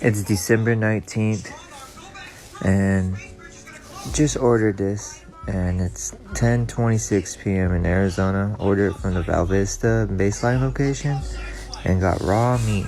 It's December 19th, and just ordered this, and it's 10:26 p.m. in Arizona. Ordered from the Val Vista baseline location, and got raw meat.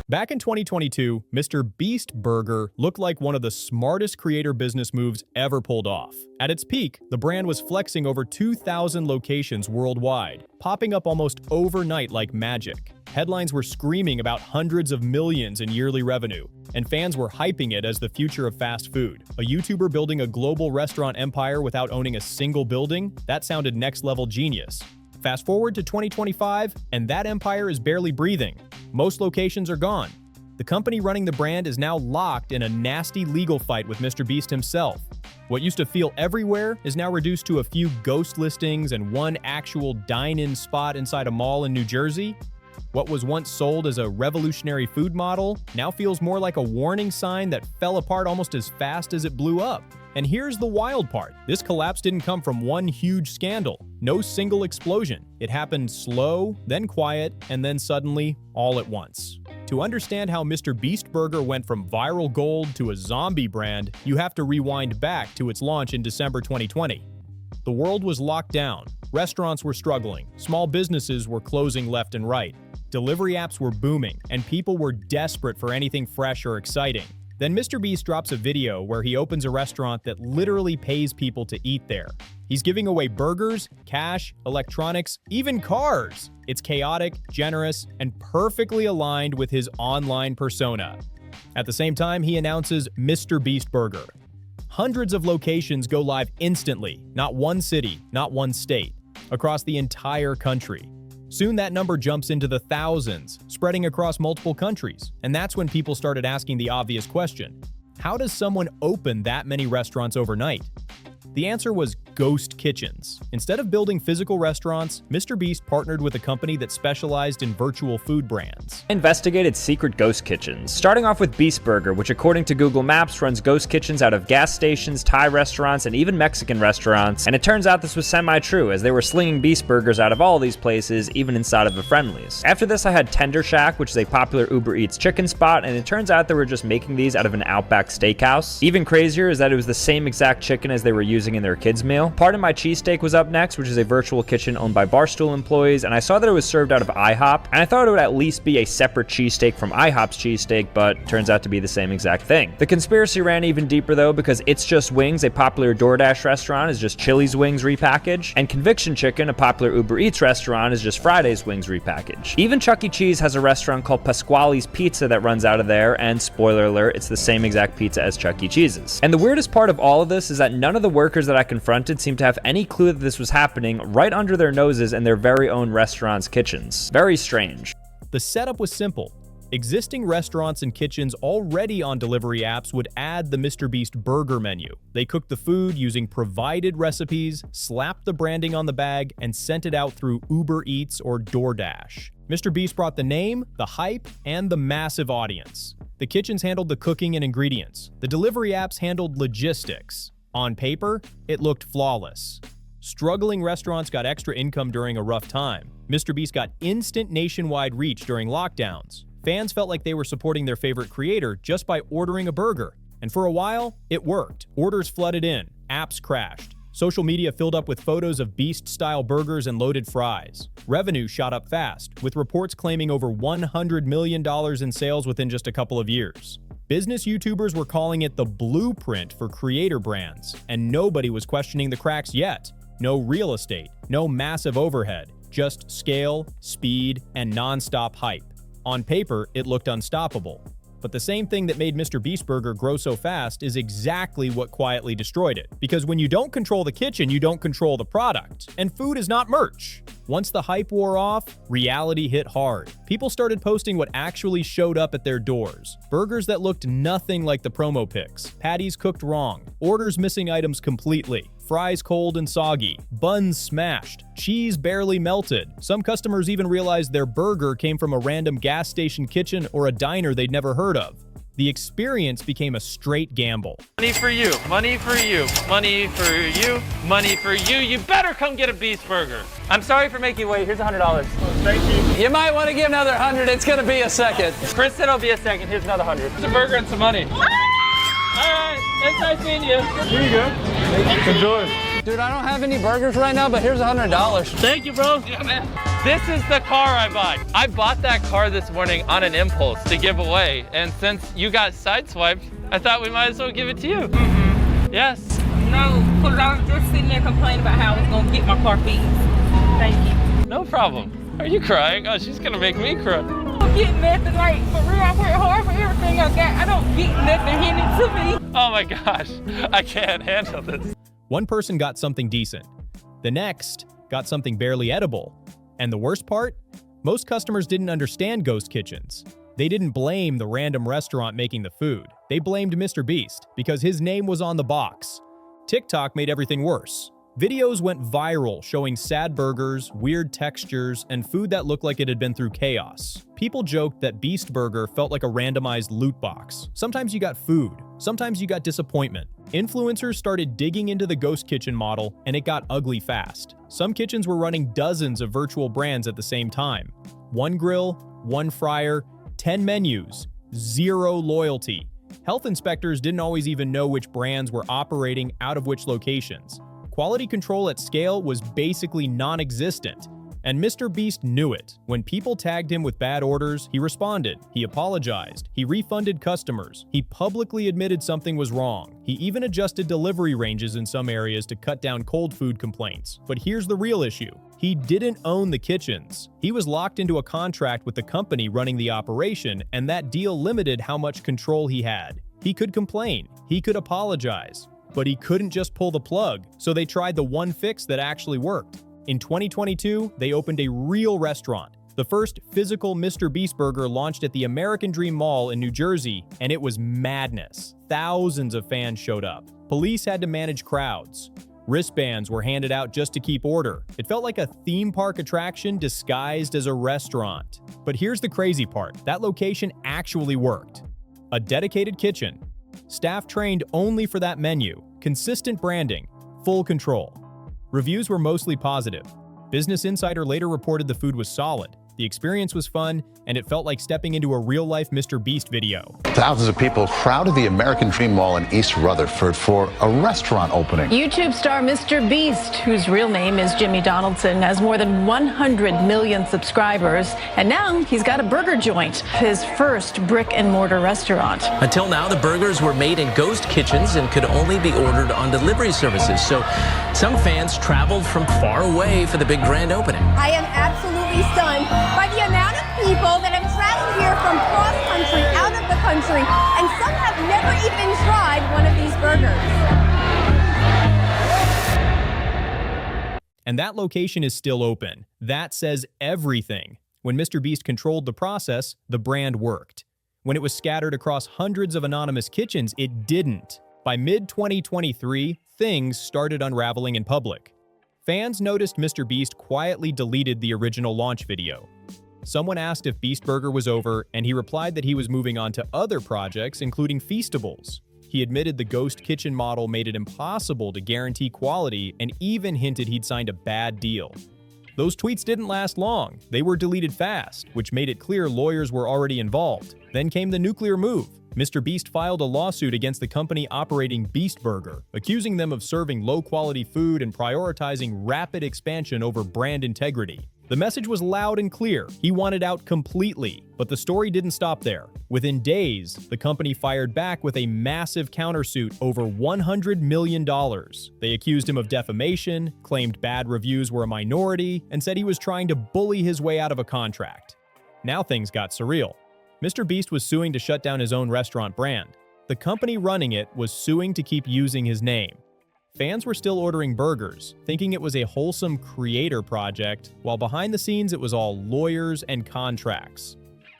Back in 2022, MrBeast Burger looked like one of the smartest creator business moves ever pulled off. At its peak, the brand was flexing over 2,000 locations worldwide, popping up almost overnight like magic. Headlines were screaming about hundreds of millions in yearly revenue, and fans were hyping it as the future of fast food. A YouTuber building a global restaurant empire without owning a single building? That sounded next-level genius. Fast forward to 2025, and that empire is barely breathing. Most locations are gone. The company running the brand is now locked in a nasty legal fight with MrBeast himself. What used to feel everywhere is now reduced to a few ghost listings and one actual dine-in spot inside a mall in New Jersey. What was once sold as a revolutionary food model now feels more like a warning sign that fell apart almost as fast as it blew up. And here's the wild part. This collapse didn't come from one huge scandal. No single explosion. It happened slow, then quiet, and then suddenly, all at once. To understand how MrBeast Burger went from viral gold to a zombie brand, you have to rewind back to its launch in December 2020. The world was locked down. Restaurants were struggling. Small businesses were closing left and right. Delivery apps were booming, and people were desperate for anything fresh or exciting. Then MrBeast drops a video where he opens a restaurant that literally pays people to eat there. He's giving away burgers, cash, electronics, even cars. It's chaotic, generous, and perfectly aligned with his online persona. At the same time, he announces MrBeast Burger. Hundreds of locations go live instantly, not one city, not one state, across the entire country. Soon that number jumps into the thousands, spreading across multiple countries. And that's when people started asking the obvious question: how does someone open that many restaurants overnight? The answer was ghost kitchens. Instead of building physical restaurants, MrBeast partnered with a company that specialized in virtual food brands. Investigated secret ghost kitchens, starting off with Beast Burger, which according to Google Maps runs ghost kitchens out of gas stations, Thai restaurants, and even Mexican restaurants. And it turns out this was semi-true, as they were slinging Beast Burgers out of all these places, even inside of the Friendlies. After this, I had Tender Shack, which is a popular Uber Eats chicken spot, and it turns out they were just making these out of an Outback Steakhouse. Even crazier is that it was the same exact chicken as they were using in their kids' meal. Pardon My Cheesesteak was up next, which is a virtual kitchen owned by Barstool employees, and I saw that it was served out of IHOP, and I thought it would at least be a separate cheesesteak from IHOP's cheesesteak, but turns out to be the same exact thing. The conspiracy ran even deeper though, because It's Just Wings, a popular DoorDash restaurant, is just Chili's wings repackaged, and Conviction Chicken, a popular Uber Eats restaurant, is just Friday's wings repackaged. Even Chuck E. Cheese has a restaurant called Pasquale's Pizza that runs out of there, and spoiler alert, it's the same exact pizza as Chuck E. Cheese's. And the weirdest part of all of this is that none of the workers that I confronted seemed to have any clue that this was happening right under their noses in their very own restaurants' kitchens. Very strange. The setup was simple. Existing restaurants and kitchens already on delivery apps would add the MrBeast Burger menu. They cooked the food using provided recipes, slapped the branding on the bag, and sent it out through Uber Eats or DoorDash. MrBeast brought the name, the hype, and the massive audience. The kitchens handled the cooking and ingredients. The delivery apps handled logistics. On paper, it looked flawless. Struggling restaurants got extra income during a rough time. MrBeast got instant nationwide reach during lockdowns. Fans felt like they were supporting their favorite creator just by ordering a burger. And for a while, it worked. Orders flooded in. Apps crashed. Social media filled up with photos of Beast-style burgers and loaded fries. Revenue shot up fast, with reports claiming over $100 million in sales within just a couple of years. Business YouTubers were calling it the blueprint for creator brands, and nobody was questioning the cracks yet. No real estate, no massive overhead, just scale, speed, and non-stop hype. On paper, it looked unstoppable. But the same thing that made MrBeast Burger grow so fast is exactly what quietly destroyed it. Because when you don't control the kitchen, you don't control the product. And food is not merch. Once the hype wore off, reality hit hard. People started posting what actually showed up at their doors. Burgers that looked nothing like the promo pics. Patties cooked wrong. Orders missing items completely. Fries cold and soggy. Buns smashed. Cheese barely melted. Some customers even realized their burger came from a random gas station kitchen or a diner they'd never heard of. The experience became a straight gamble. Money for you, money for you, money for you, money for you. You better come get a Beast Burger. I'm sorry for making you wait. Here's $100. Thank you. You might want to give another 100. It's going to be a second. Chris said it'll be a second. Here's another 100. It's a burger and some money. All right, it's nice meeting you. Here you go. Enjoy. Dude, I don't have any burgers right now, but here's $100. Thank you, bro. Yeah, man. This is the car I bought. I bought that car this morning on an impulse to give away. And since you got sideswiped, I thought we might as well give it to you. Mm-hmm. Yes. No, because I was just sitting there complaining about how I was going to get my car fixed. Thank you. No problem. Are you crying? Oh, she's going to make me cry. I don't get nothing, like, for real, I work hard for everything I got. I don't get nothing handed to me. Oh my gosh, I can't handle this. One person got something decent. The next got something barely edible. And the worst part? Most customers didn't understand ghost kitchens. They didn't blame the random restaurant making the food. They blamed MrBeast because his name was on the box. TikTok made everything worse. Videos went viral showing sad burgers, weird textures, and food that looked like it had been through chaos. People joked that Beast Burger felt like a randomized loot box. Sometimes you got food, sometimes you got disappointment. Influencers started digging into the ghost kitchen model, and it got ugly fast. Some kitchens were running dozens of virtual brands at the same time. One grill, one fryer, 10 menus, 0 loyalty. Health inspectors didn't always even know which brands were operating out of which locations. Quality control at scale was basically non-existent, and MrBeast knew it. When people tagged him with bad orders, he responded, he apologized, he refunded customers, he publicly admitted something was wrong. He even adjusted delivery ranges in some areas to cut down cold food complaints. But here's the real issue. He didn't own the kitchens. He was locked into a contract with the company running the operation, and that deal limited how much control he had. He could complain, he could apologize, but he couldn't just pull the plug, so they tried the one fix that actually worked. In 2022, they opened a real restaurant. The first physical MrBeast Burger launched at the American Dream Mall in New Jersey, and it was madness. Thousands of fans showed up. Police had to manage crowds. Wristbands were handed out just to keep order. It felt like a theme park attraction disguised as a restaurant. But here's the crazy part. That location actually worked. A dedicated kitchen, staff trained only for that menu, consistent branding, full control. Reviews were mostly positive. Business Insider later reported the food was solid. The experience was fun, and it felt like stepping into a real-life MrBeast video. Thousands of people crowded the American Dream Mall in East Rutherford for a restaurant opening. YouTube star MrBeast, whose real name is Jimmy Donaldson, has more than 100 million subscribers, and now he's got a burger joint, his first brick-and-mortar restaurant. Until now, the burgers were made in ghost kitchens and could only be ordered on delivery services, so some fans traveled from far away for the big grand opening. I am absolutely stunned by the amount of people that have traveled here from cross-country, out of the country, and some have never even tried one of these burgers. And that location is still open. That says everything. When MrBeast controlled the process, the brand worked. When it was scattered across hundreds of anonymous kitchens, it didn't. By mid-2023, things started unraveling in public. Fans noticed MrBeast quietly deleted the original launch video. Someone asked if Beast Burger was over, and he replied that he was moving on to other projects, including Feastables. He admitted the ghost kitchen model made it impossible to guarantee quality and even hinted he'd signed a bad deal. Those tweets didn't last long. They were deleted fast, which made it clear lawyers were already involved. Then came the nuclear move. MrBeast filed a lawsuit against the company operating Beast Burger, accusing them of serving low-quality food and prioritizing rapid expansion over brand integrity. The message was loud and clear. He wanted out completely. But the story didn't stop there. Within days, the company fired back with a massive countersuit over $100 million. They accused him of defamation, claimed bad reviews were a minority, and said he was trying to bully his way out of a contract. Now things got surreal. MrBeast was suing to shut down his own restaurant brand. The company running it was suing to keep using his name. Fans were still ordering burgers, thinking it was a wholesome creator project, while behind the scenes it was all lawyers and contracts.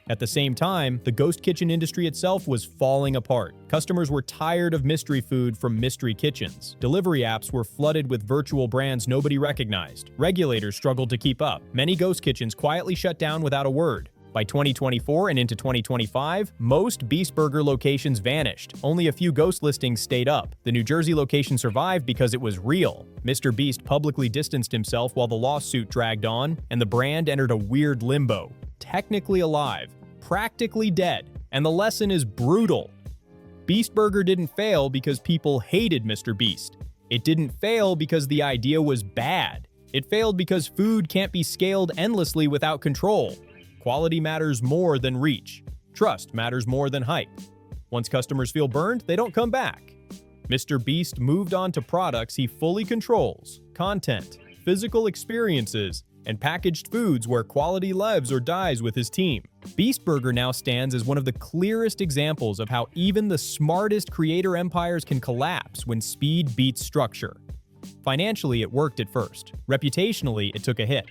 At the same time, the ghost kitchen industry itself was falling apart. Customers were tired of mystery food from mystery kitchens. Delivery apps were flooded with virtual brands nobody recognized. Regulators struggled to keep up. Many ghost kitchens quietly shut down without a word. By 2024 and into 2025, most Beast Burger locations vanished. Only a few ghost listings stayed up. The New Jersey location survived because it was real. MrBeast publicly distanced himself while the lawsuit dragged on, and the brand entered a weird limbo. Technically alive, practically dead, and the lesson is brutal. Beast Burger didn't fail because people hated MrBeast. It didn't fail because the idea was bad. It failed because food can't be scaled endlessly without control. Quality matters more than reach. Trust matters more than hype. Once customers feel burned, they don't come back. MrBeast moved on to products he fully controls, content, physical experiences, and packaged foods where quality lives or dies with his team. Beast Burger now stands as one of the clearest examples of how even the smartest creator empires can collapse when speed beats structure. Financially, it worked at first. Reputationally, it took a hit.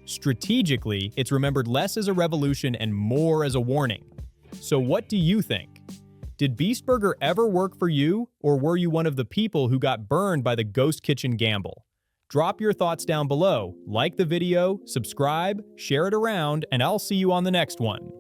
Strategically, it's remembered less as a revolution and more as a warning. So what do you think? Did Beast Burger ever work for you, or were you one of the people who got burned by the ghost kitchen gamble? Drop your thoughts down below, like the video, subscribe, share it around, and I'll see you on the next one.